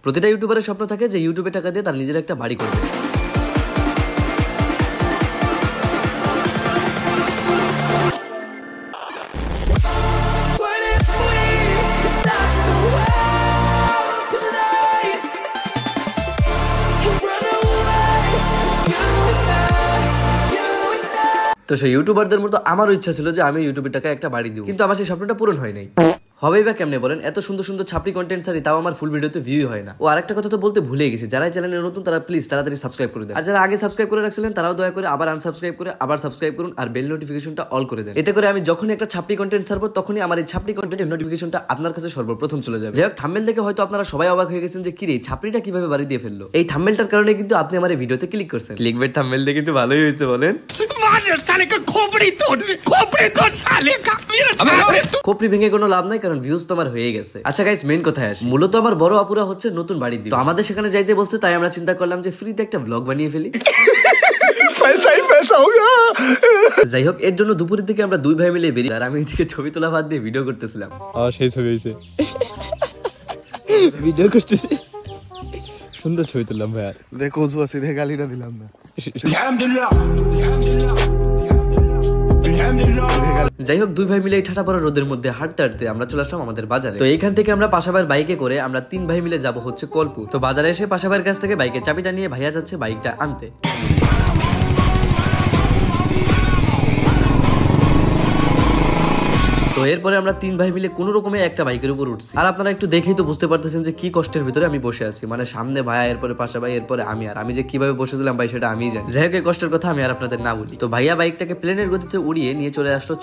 প্রতিটা ইউটিউবারের স্বপ্ন থাকে যে ইউটিউবে টাকা দিয়ে তার নিজের একটা বাড়ি করবে। তো সেই ইউটিউবারদের মতো আমারও ইচ্ছা ছিল যে আমি ইউটিউবের টাকা একটা বাড়ি দিব, কিন্তু আমার সেই স্বপ্নটা পূরণ হয় নাই। হবেই বা কেমনে বলেন? এত সুন্দর সুন্দর ছাপড়ি কন্টেন্ট ছাড়ি, তাও আমার ফুল ভিডিওতে ভিউ হয় না। ও আরেকটা কথা তো বলতে ভুলে গেছি, যারা চ্যানেলে নতুন তারা প্লিজ তাড়াতাড়ি সাবস্ক্রাইব করে দেন, আর যারা আগে সাবস্ক্রাইব করে রাখছিলেন তারাও দয়া করে আবার আনসাবস্ক্রাইব করে আবার সাবস্ক্রাইব করুন, আর বেল নোটিফিকেশনটা অল করে দেন। এতে করে আমি যখনই একটা ছাপড়ি কন্টেন্ট ছাড়বো তখনই আমার এই ছাপড়ি কন্টেন্টের নোটিফিকেশনটা আপনার কাছে সর্বপ্রথম চলে যাবে। যাই হোক, থাম্বনেল দেখে হয়তো আপনারা সবাই অবাক হয়ে গেছেন যে কি রে ছাপড়িটা কিভাবে বাড়ি দিয়ে ফেললো। এই থাম্বনেলটার কারণে কিন্তু আপনি আমার এই ভিডিওতে ক্লিক করছেন। ক্লিকবেট থাম্বনেল দিয়ে কিন্তু ভালোই হয়েছে বলেন। খোপড়ি ভেঙে কোনো লাভ নাই, কারণ ভিউজ তোমার হয়ে গেছে। আচ্ছা গাইস, মেইন কথায় আসি। মূলত আমার বড় আপুরা হচ্ছে নতুন বাড়ি দিবে, তো আমাদের সেখানে যাইতে বলছে, তাই আমরা চিন্তা করলাম যে ফ্রিতে একটা ব্লগ বানিয়ে ফেলি। যাই হোক, এর জন্য দুপুরের দিকে আমরা দুই ভাই মিলে বেরিয়ে, আর আমি এদিকে ছবি তোলা বাদ দিয়ে ভিডিও করতেছিলাম। সেই ছবি হয়েছে, ভিডিও করতেছি, সুন্দর ছবি তুললাম ভাই। আর দেখো সিধে গালিটা দিলাম না। যাই হোক, দুই ভাই মিলে এই ঠাটা পড়া রোদের মধ্যে হাঁটতে হাঁটতে আমরা চলে আসলাম আমাদের বাজারে। তো এইখান থেকে আমরা পাশাবার বাইকে করে আমরা তিন ভাই মিলে যাব হচ্ছে কলপু। তো বাজারে এসে পাশাবার কাছ থেকে বাইকের চাবিটা নিয়ে ভাইয়া যাচ্ছে বাইকটা আনতে। তো এরপরে আমরা তিন ভাই মিলে কোন রকমে একটা বাইকের উপর উঠছি, আর আপনারা একটু দেখেই তো বুঝতে পারতেছেন যে কি কষ্টের ভিতরে আমি বসে আছি। মানে সামনে ভাইয়া, এরপরে পাশা ভাই, এরপরে আমি, আর আমি যে কিভাবে বসেছিলাম ভাই সেটা আমিই জানি। যাই হোক, এই কষ্টের কথা আমি আর আপনাদের না বলি। তো ভাইয়া বাইকটাকে প্লেনের গতিতে উড়িয়ে নিয়ে চলে আসলো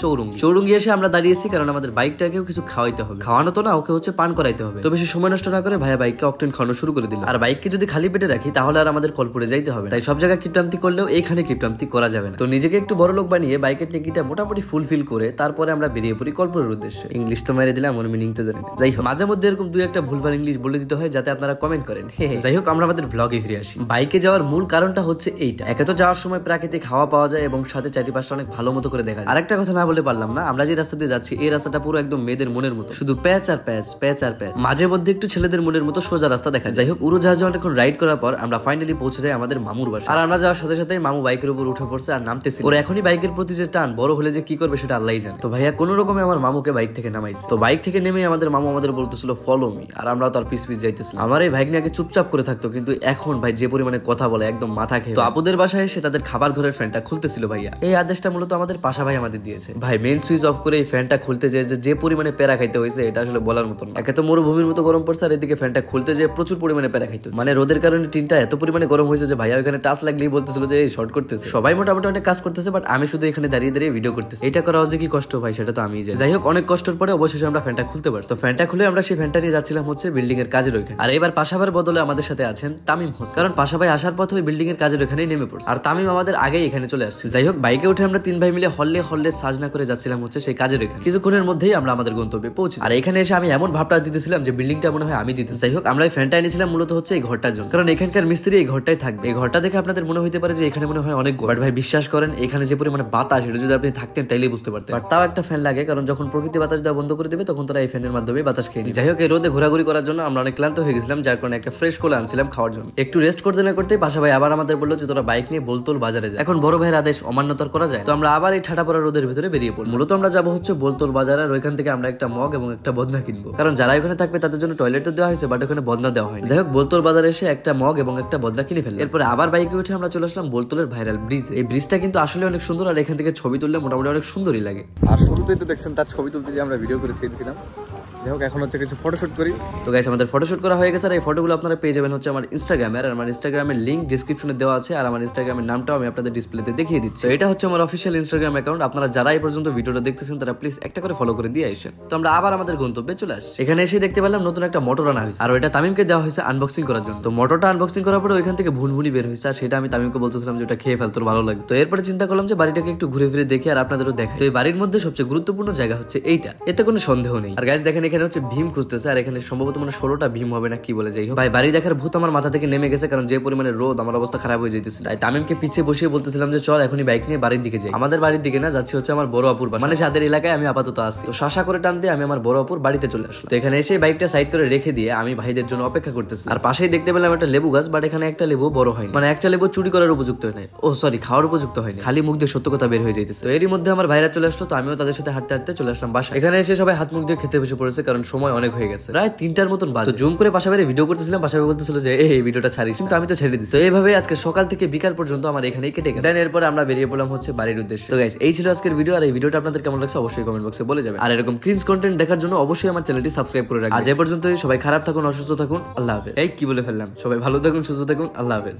চৌরঙ্গি এসে আমরা দাঁড়িয়েছি, কারণ আমাদের বাইকটাকেও কিছু খাওয়াইতে হবে। খাওয়ানো তো না, ওকে হচ্ছে পান করাইতে হবে। তো বেশি সময় নষ্ট না করে ভাইয়া বাইককে অকটেন খাওয়ানো শুরু করে দিল। আর বাইককে যদি খালি পেটে রাখি তাহলে আর আমাদের কলপুরে যাইতে হবে, তাই সব জায়গায় কিপটামতি করলেও এইখানে কিপটামতি করা যাবে না। তো নিজেকে একটু বড় লোক বানিয়ে বাইকের টেকিটা মোটামুটি ফুলফিল করে তারপরে আমরা বেরিয়ে পড়ি কলপুরের উদ্দেশ্যে। ইংলিশ তো মেরে দিলাম, ওর মিনিং তো জানি না। যাই হোক, মাঝে মধ্যে এরকম দুই একটা ভুলভাল ইংলিশ বলে দিতে হয় যাতে আপনারা কমেন্ট করেন। যাই হোক, আমরা আমাদের ব্লগে ফিরে আসি। বাইকে যাওয়ার মূল কারণটা হচ্ছে এইটা, একে তো যাওয়ার সময় প্রাকৃতিক হাওয়া পাওয়া যায় এবং সাথে চারিপাশটা অনেক ভালো মতো করে দেখা যায়। আরেকটা কথা না বলে পারলাম না, আমরা যে রাস্তা দিয়ে যাচ্ছি এই রাস্তাটা পুরো একদম মেয়েদের মনের মতো, শুধু প্যাচ আর প্যাচ, প্যাচ আর প্যাচ। মাঝে মধ্যে একটু ছেলেদের মনের মতো সোজা রাস্তা দেখা যায়। যাই হোক, উড়োজাহাজে অনেকক্ষণ রাইড করার পর আমরা ফাইনালি পৌঁছে যাই আমাদের মামুর বাসা। আর আমরা যাওয়ার সাথে সাথে মামু বাইকের উপর উঠে পড়ছে আর নামতেছে। ওর এখনই বাইকের প্রতি যে টান, বড় হলে যে কি করবে সেটা আল্লাহই জানে। তো ভাইয়া কোনো রকমে আমার মামুকে বাইক থেকে নামাইছে। তো বাইক থেকে নেমে আমাদের মামু আমাদের বলতেছিল ফলো মি, আর আমরা তার পিছ পিছ যাইতেছিলাম। আমার এই ভাই নিয়ে চুপচাপ করে থাকতো, কিন্তু এখন ভাই যে পরিমাণে কথা বলে একদম মাথা খেয়ে। তো আপুদের বাসায় এসে তাদের খাবার ঘরের ফ্যানটা খুলতেছিল ভাইয়া। এই আদেশটা মূলত আমাদের পাশা ভাই আমাদের দিয়েছে। ভাই মেইন সুইচ অফ করে এই ফ্যানটা খুলতে যে পরিমাণে প্যারা খাইতে হয়েছে এটা আসলে বলার মতো না। একে তো মরুভূমির মতো গরম পড়ছে, আর এদিকে ফ্যানটা খুলতে যে প্রচুর পরিমাণে প্যারা খাইতে, মানে রোদের কারণে টিনটা এত পরিমাণে গরম হয়েছে যে ভাইয়া ওখানে টাচ লাগলেই বলতেছিল যে এই শর্ট করতেছে। সবাই মোটামুটি অনেক কাজ করতেছে, বাট আমি শুধু এখানে দাঁড়িয়ে দাঁড়িয়ে ভিডিও করতেছি। এটা করা হচ্ছে কি কষ্ট ভাই, সেটা তো আমিই জানি। যাই হোক, অনেক কষ্টের পরে অবশেষে আমরা ফ্যানটা খুলতে পারছি। তো ফ্যানটা খুলে আমরা সেই ফ্যানটা নিয়ে যাচ্ছিলাম হচ্ছে বিল্ডিং এর কাজের ওইখানে। আর এবার পাশাবার বদলে আমাদের সাথে আছেন তামিম হোসেন, কারণ পাশা ভাই আসার পথে ওই বিল্ডিং এর কাজের ওখানেই নেমে পড়ছে, আর তামিম আমাদের আগেই এখানে চলে আসছে। যাই হোক, বাইকে উঠে আমরা তিন ভাই মিলে হল্লে সাজনা করে যাচ্ছিলাম হচ্ছে সেই কাজের ওইখানে। কিছুক্ষণের মধ্যেই আমরা আমাদের গন্তব্যে পৌঁছি। আর এখানে এসে আমি এমন ভাবটা দিতেছিলাম যে বিল্ডিংটা মনে হয় আমি দিতে। যাই হোক, আমরা এই ফ্যানটা এনেছিলাম মূলত হচ্ছে এই ঘরটার জন্য, কারণ এখানকার মিস্ত্রি এই ঘরটাই থাকবে। এই ঘরটা দেখে আপনাদের মনে হইতে পারে যে এখানে মনে হয় অনেক, বাট ভাই বিশ্বাস করেন এখানে যে পরিমাণে বাতাস, এটা যদি আপনি থাকতেন তাইলেই বুঝতে পারতেন। বাট তাও একটা ফ্যান লাগে, কারণ যখন প্রকৃতি বাতাস দেওয়া বন্ধ করে দেবে তখন তারা এই ফ্যানের মাধ্যমে বাতাস খেয়ে নেবে। যাই হোক, এই রোদে ঘোরাঘুরি করার জন্য আমরা অনেক ক্লান্ত হয়ে গেছিলাম, যার কারণে একটা ফ্রেশ কোলা আনছিলাম খাওয়ার জন্য। একটু রেস্ট করতে না করতে পাশা ভাই আবার আমাদের বললো যে তোরা বাইক নিয়ে বোলতল বাজারে যায়। এখন বড় ভাইয়ের আদেশ অমান্যতার করা যায়, তো আমরা আবার এই ঠাটা পড়া রোদের ভিতরে বেরিয়ে পড়ি। মূলত আমরা যাবো হচ্ছে বোলতল বাজারে, আর ওইখান থেকে আমরা একটা মগ এবং একটা বদনা কিনবো, কারণ যারা ওখানে থাকবে তাদের জন্য টয়লেট দেওয়া হয়েছে, বাট ওখানে বদনা দেওয়া হয়। যাই হোক, বোলতল বাজারে এসে একটা মগ এবং একটা বদনা কিনে ফেললাম। এরপরে আবার বাইকে উঠে আমরা চলে আসলাম বোলতলের ভাইরাল ব্রিজ। এই ব্রিজটা কিন্তু আসলে অনেক সুন্দর, আর এখান থেকে ছবি তুললে মোটামুটি অনেক সুন্দরই লাগে। আর শুরুতেই তো দেখছেন তার ছবি তুলতে যে আমরা ভিডিও করে ছেড়েছিলাম। যাই হোক, এখন হচ্ছে কিছু ফটোশুট করি। তো গাইস, আমাদের ফটোশুট করা হয়ে গেছে, আর এই ফটোগুলো আপনারা পেয়ে যাবেন হচ্ছে আমার ইনস্টাগ্রামে, আর আমার ইনস্টাগ্রামের লিংক ডিসক্রিপশনে দেওয়া আছে, আর আমার ইনস্টাগ্রামের নামটাও আমি আপনাদের ডিসপ্লেতে দেখিয়ে দিচ্ছি। এটা হচ্ছে আমার অফিসিয়াল ইনস্টাগ্রাম অ্যাকাউন্ট। আপনারা যারা এই পর্যন্ত ভিডিওটা দেখতেছেন তারা প্লিজ একটা করে ফলো করে দিয়ে আসেন। তো আমরা আবার আমাদের গন্তব্যে চলে আসি। এখানে এসে দেখতে পেলাম নতুন একটা মোটর আনা হয়েছে, আর ওইটা তামিমকে দেওয়া হয়েছে আনবক্সিং করার জন্য। তো মোটরটা আনবক্সিং করার পরে ওইখান থেকে ভুনভুনি বের হয়েছে, আর সেটা আমি তামিমকে বলতেছিলাম যে ওটা খেয়ে ফেল, তোর ভালো লাগে। তো এরপরে চিন্তা করলাম যে বাড়িটাকে একটু ঘুরে ফিরে দেখি আর আপনাদেরও দেখাই। তো এই বাড়ির মধ্যে সবচেয়ে গুরুত্বপূর্ণ জায়গা হচ্ছে এইটা, এতে কোনো সন্দেহ নেই। আর গাইস দেখেন, এখানে হচ্ছে ভীম খুঁজতেছে, আর এখানে সম্ভবত মানে 16টা ভীম হবে না কি বলে, যাই হোক ভাই বাড়ি দেখার ভূত আমার মাথা থেকে নেমে গেছে, কারণ যে পরিমাণে রোদ আমার অবস্থা খারাপ হয়ে যেতেছে। তাই তামিমকে পিছিয়ে বসিয়ে বলতেছিলাম যে চল এখনই বাইক নিয়ে বাড়ির দিকে যাই। আমাদের বাড়ির দিকে না, যাচ্ছি হচ্ছে আমার বড় আপুর বাসা, মানে যাদের এলাকায় আমি আপাতত আছি। তো শাসা করে টান দিয়ে আমি আমার বড় আপুর বাড়িতে চলে আসলাম। তো এখানে এসে বাইকটা সাইড করে রেখে দিয়ে আমি ভাইদের জন্য অপেক্ষা করতেছি। আর পাশেই দেখতে পেলাম একটা লেবু গাছ, বাট এখানে একটা লেবু বড় হয়নি, মানে একটা লেবু চুরি করার উপযুক্ত হয় নাই, ও সরি খাওয়ার উপযুক্ত হয়নি, খালি মুখ দিয়ে সত্য কথা বের হয়ে যাইতেছে। তো এরই মধ্যে আমার ভাইরা চলে আসলো, তো আমিও তাদের সাথে হাঁটতে হাঁটতে চলে আসলাম বাসা। এখানে এসে সবাই হাত মুখ দিয়ে খেতে বসে পড়েছে, কারণ সময় অনেক হয়ে গেছে, প্রায় 3টার মতন বাজে। তো জুম করে বাসা বাইরে ভিডিও করতেছিলাম, বাসা বাইরে বলতেছিল যে এই ভিডিওটা ছাড়িস, কিন্তু আমি তো ছেড়ে দিচ্ছি। তো এইভাবে আজকে সকাল থেকে বিকাল পর্যন্ত আমার এখানেই কেটে গেল। দেন এরপর আমরা বেরিয়ে পড়লাম হচ্ছে বাড়ির উদ্দেশ্যে। তো গাইস এই ছিল আজকের ভিডিও, আর এই ভিডিওটা আপনাদের কেমন লাগছে অবশ্যই কমেন্ট বক্সে বলে যাবেন। আর এরকম ক্রিঞ্জ কন্টেন্ট দেখার জন্য অবশ্যই আমার চ্যানেলটি সাবস্ক্রাইব করে রাখবেন। আজ এ পর্যন্তই, সবাই খারাপ থাকুন, অসুস্থ থাকুন, আল্লাহ হাফেজ। এই কি বলে ফেললাম, সবাই ভালো থাকুন, সুস্থ থাকুন, আল্লাহ হাফেজ।